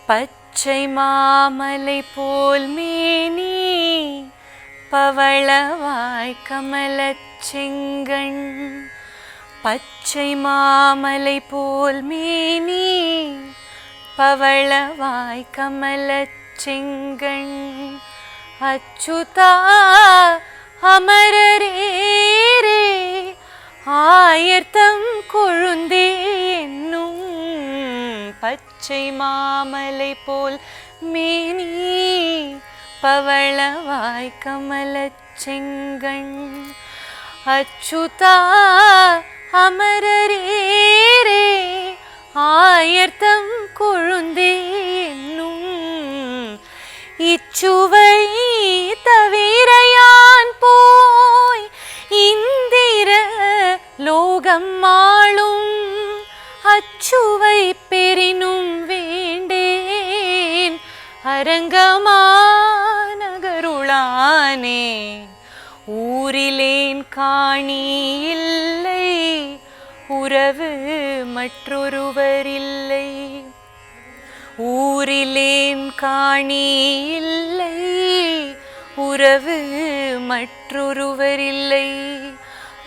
பச்சை மாமலை போல் மேனி பவளவாய் கமலச் செங்கண். பச்சை மாமலை போல் மேனி பவளவாய் கமலச் செங்கண். அச்சுதா அமரரேரே ஆயர்தம் கொழுந்தே என்னும். பச்சை மாமலை போல் மேனி பவளவாய் கமலச் செங்கண். அச்சுதா அமரரேரே ஆயர்தம் கொழுந்தே என்னும். இச்சுவை தவிர யான் போய் இந்திர லோகம் ஆளும். அச்சுவை பெரினும் வேண்டேன் அரங்கமா நகருளானே. ஊரிலேன் காணி இல்லை உறவு மற்றொருவரில்லை. ஊரிலேன் காணி இல்லை உறவு மற்றொருவரில்லை.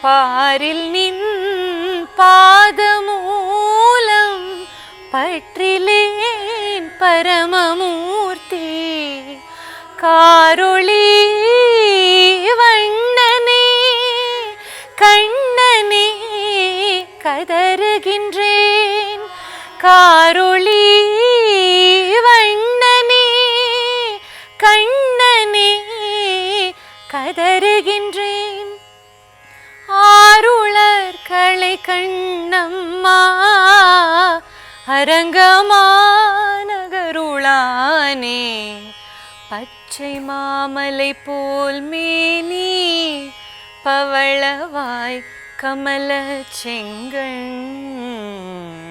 பாரில் நின் பாதமூலம் பற்றிலேன் பரமமூர்த்தி. காரொளி வண்ணனே கண்ணனே கதறுகின்றேன். காரொளி வண்ணனே கண்ணனே கதறுகின்றேன். ஆருளர் களை கண்ணம்மா அரங்கமா நகருளானே. பச்சை மாமலை போல் மேனி பவளவாய் கமலச் செங்கண்.